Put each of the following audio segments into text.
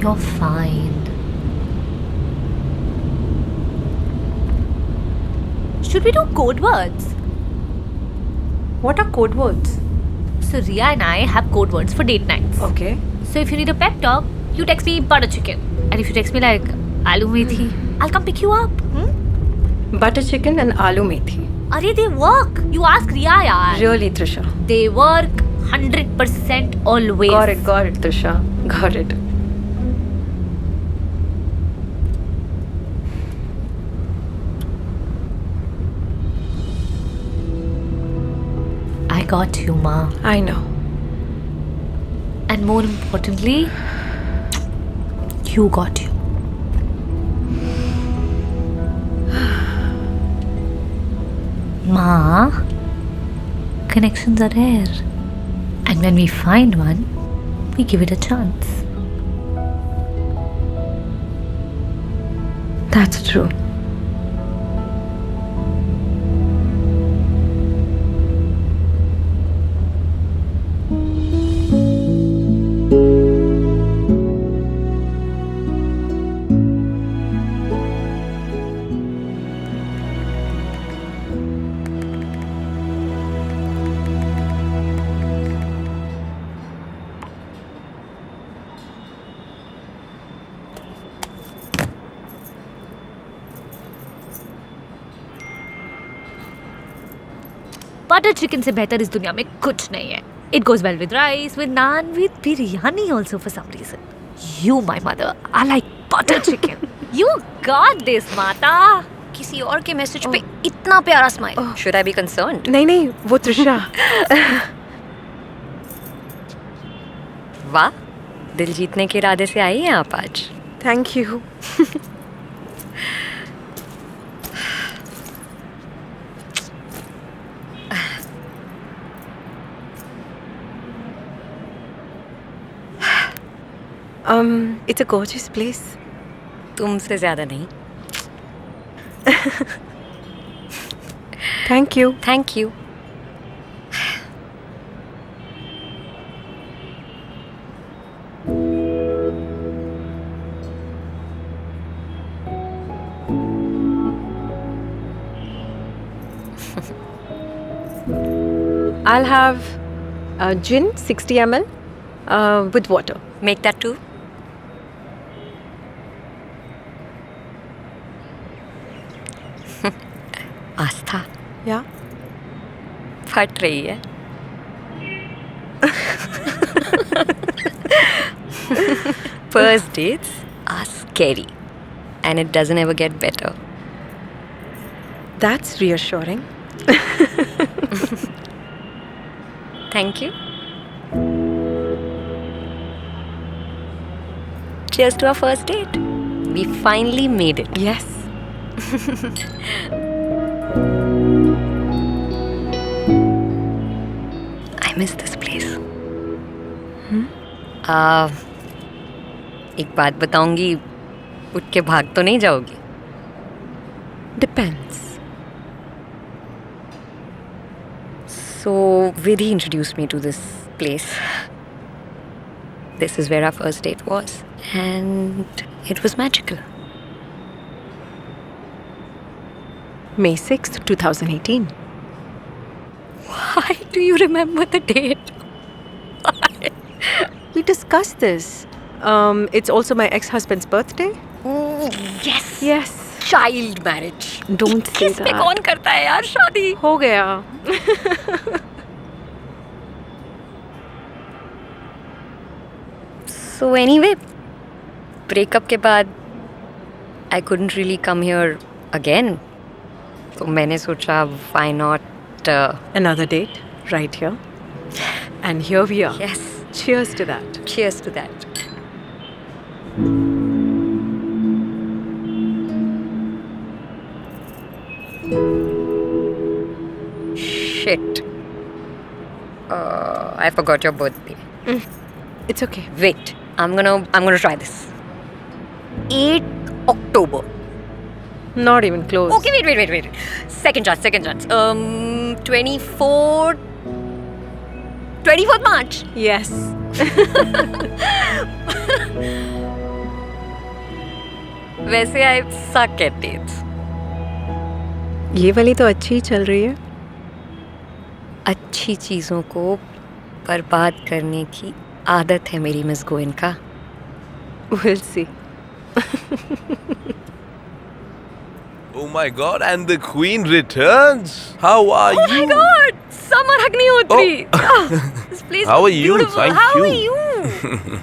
You're fine. Should we do code words? What are code words? So Ria and I have code words for date nights. Okay. So if you need a pep talk, you text me butter chicken. And if you text me like aloo methi, I'll come pick you up. Butter chicken and aloo methi. Arey, they work. You ask Ria, yaar. Really, Trisha? They work 100% always. Got it, Trisha. Got it. I got you, ma. I know. And more importantly, you got you. Ma, connections are rare. And when we find one, we give it a chance. That's true. Butter chicken से बेहतर इस दुनिया में कुछ नहीं है. It goes well with rice, with naan, with biryani also for some reason. You, my mother, are like butter chicken. You got this, माता. किसी और के मैसेज पे इतना प्यारा smile. Should I be concerned? नहीं, वो त्रिशा. वाह, दिल जीतने के इरादे से आई हैं आप आज. Thank you. It's a gorgeous place. तुमसे ज्यादा नहीं. Thank you. Thank you. I'll have gin 60 ml with water. Make that too. Aastha Yeah. फट रही है. First dates are scary and it doesn't ever get better. That's reassuring. Thank you. Cheers to our first date. We finally made it. Yes. I miss this place. एक बात बताऊंगी, उठ के भाग तो नहीं जाओगी? Depends. So Vidhi introduced me to this place. This is where our first date was, and it was magical. May 6th, 2018. Why do you remember the date? Why? We discussed this. It's also my ex-husband's birthday. Yes. Yes. Child marriage. Don't say किस पे that. कौन करता है यार शादी? हो गया. So anyway, breakup के बाद I couldn't really come here again. तो मैंने सोचा why not? Another date right here. And here we are. Yes. Cheers to that. Cheers to that. Shit. I forgot your birthday. It's okay. Wait, I'm gonna try this. 8 October. Not even close. Okay, wait. Second chance. 24th March. Yes. वैसे I suck at dates. ये वाली तो अच्छी ही चल रही है. अच्छी चीज़ों को बर्बाद करने की आदत है मेरी miss Goenka. We'll see. Oh my god, and the queen returns. How are you? Oh my god! Samar Agnihotri! This place How is are you? beautiful. Thank How you. are you?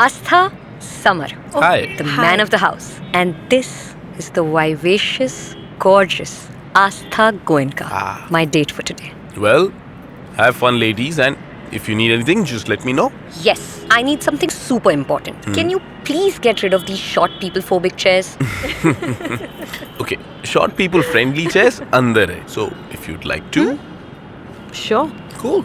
Astha Samar. Hi. The man of the house. And this is the vivacious, gorgeous Astha Goenka. Ah. My date for today. Well, have fun, ladies, and if you need anything, just let me know. Yes, I need something super important. Can you please get rid of these short people phobic chairs? Okay, short people friendly chairs andar hai. So, if you'd like to, Sure. cool.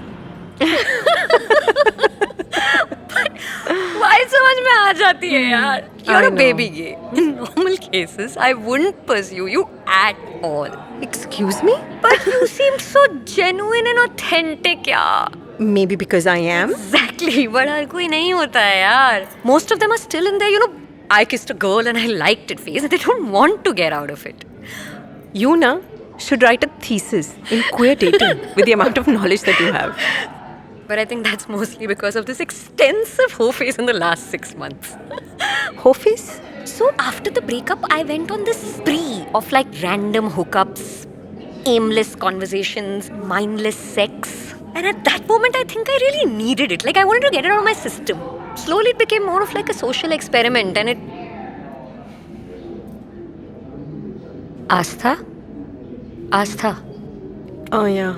Why समझ में आ जाती है यार? You're I a know. baby gay. In normal cases, I wouldn't pursue you at all. Excuse me? But you seemed so genuine and authentic, यार. Maybe because I am. Exactly, but हर कोई नहीं होता है यार. Most of them are still in there, I kissed a girl and I liked it phase and they don't want to get out of it. You na should write a thesis in queer dating with the amount of knowledge that you have. But I think that's mostly because of this extensive hoe phase in the last 6 months. Hofis? So after the breakup, I went on this spree of like random hookups, aimless conversations, mindless sex. And at that moment, I think I really needed it. Like I wanted to get it out of my system. Slowly, it became more of like a social experiment, and it. Astha, Astha, Oh yeah.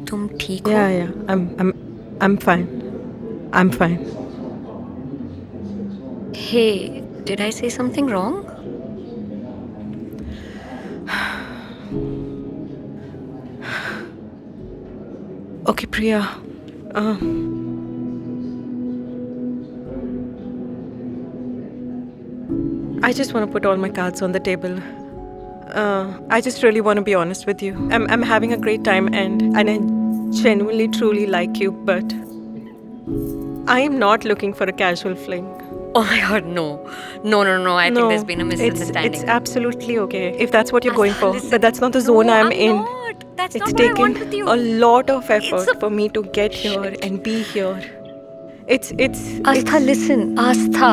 तुम ठीक हो? Yeah. I'm fine. I'm fine. Hey, did I say something wrong? Okay, Priya. I just want to put all my cards on the table. I just really want to be honest with you. I'm having a great time and I genuinely truly like you, but I am not looking for a casual fling. Oh my god, no. No. I think there's been a misunderstanding. It's absolutely okay if that's what you're going Astha, for. listen. But that's not the zone I'm in. Not. That's It's not what I want taken with you. a lot of effort It's a- for me to get here and be here. It's Astha, listen. Astha.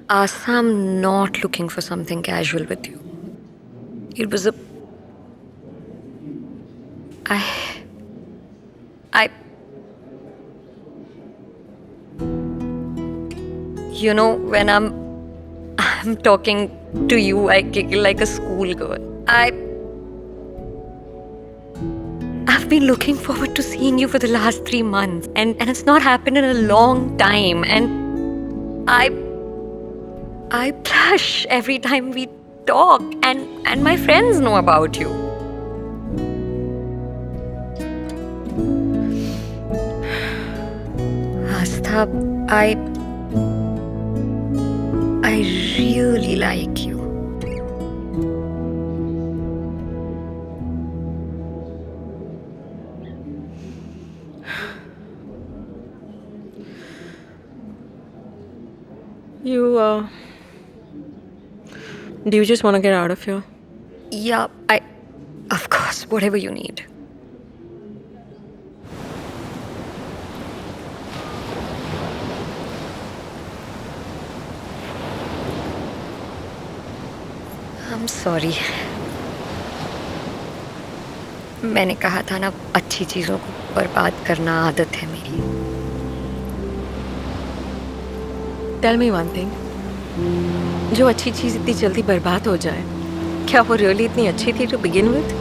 Astha, I'm not looking for something casual with you. It was a... I... You know, when I'm talking to you, I giggle like a schoolgirl. I've been looking forward to seeing you for the last 3 months, and it's not happened in a long time, and I blush every time we talk, and my friends know about you. Astha, I really like you. Do you just want to get out of here? Yeah, of course, whatever you need. I'm sorry. मैंने कहा था ना, अच्छी चीज़ों को बर्बाद करना आदत है मेरी. Tell me one thing. जो अच्छी चीज़ इतनी जल्दी बर्बाद हो जाए, क्या वो रियली इतनी अच्छी थी to begin with?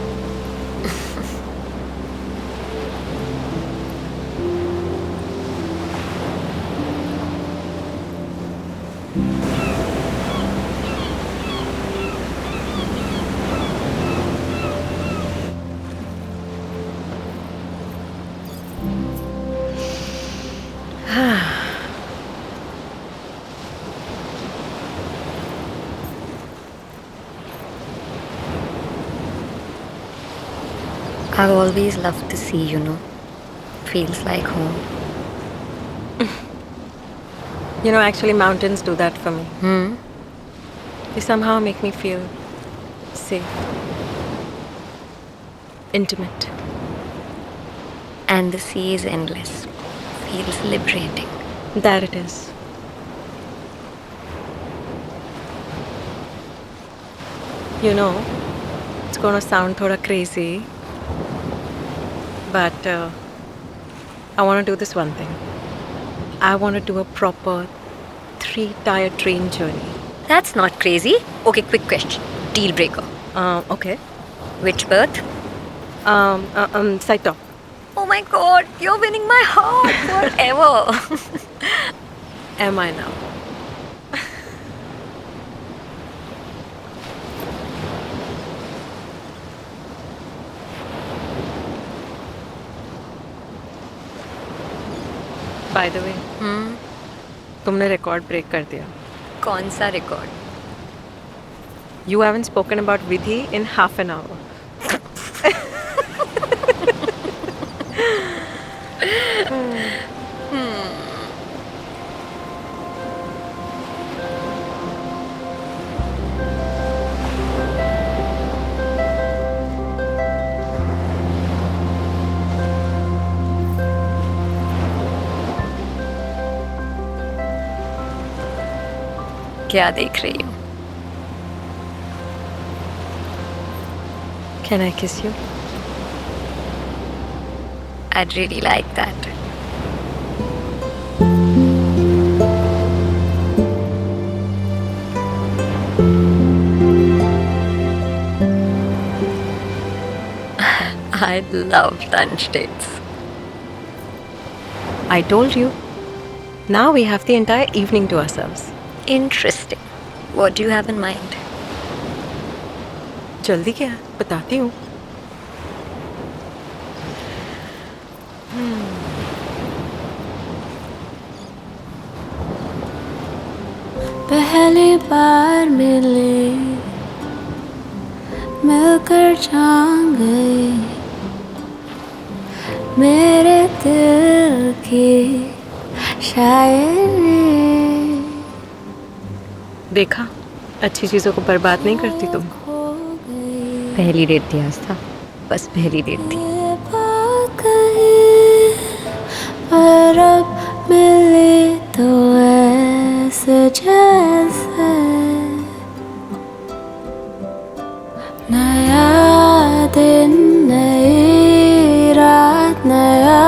I've always loved the sea, Feels like home. You know, actually, mountains do that for me. Hmm? They somehow make me feel safe, intimate. And the sea is endless. Feels liberating. That it is. You know, it's gonna sound thoda crazy, but I want to do this one thing. I want to do a proper 3-tier train journey. That's not crazy. Okay, quick question. Deal breaker. Okay. Which berth? Side top. Oh my god, you're winning my heart forever. Am I now? By the way, तुमने record break कर दिया. कौन सा record? You haven't spoken about Vidhi in half an hour. क्या देख रही हो? Can I kiss you? I'd really like that. I love lunch dates. I told you. Now we have the entire evening to ourselves. Interesting. What do you have in mind? जल्दी क्या है? बताती हूँ. पहली बार मिले मिलकर जान गए मेरे दिल की शायरी. देखा, अच्छी चीजों को बर्बाद नहीं करती तुम. पहली डेट थी आज था. बस पहली डेट थी. ये बात कही पर अब मिले तो ऐसे जैसे नया दिन नई रात नया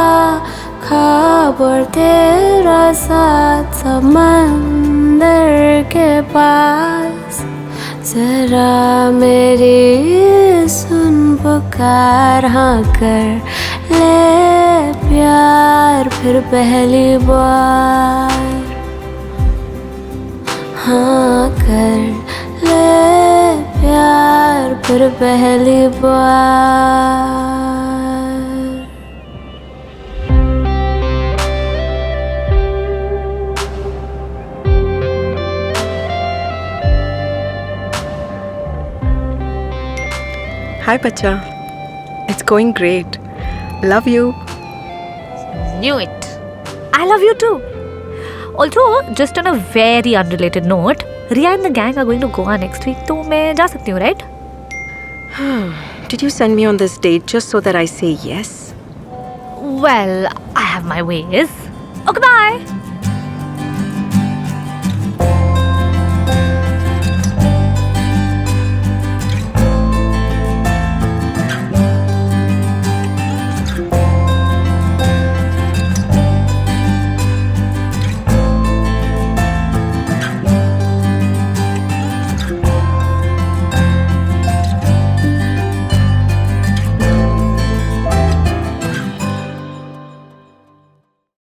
ख्वाब और तेरा साथ समंदर के पास जरा मेरी सुन पुकार हाँ कर ले प्यार फिर पहली बार हाँ कर ले प्यार फिर पहली बार. Hi, Pacha. It's going great. Love you. Knew it. I love you too. Also, just on a very unrelated note, Riya and the gang are going to Goa next week, तो मैं जा सकती हूँ, right? Did you send me on this date just so that I say yes? Well, I have my ways. Okay, bye.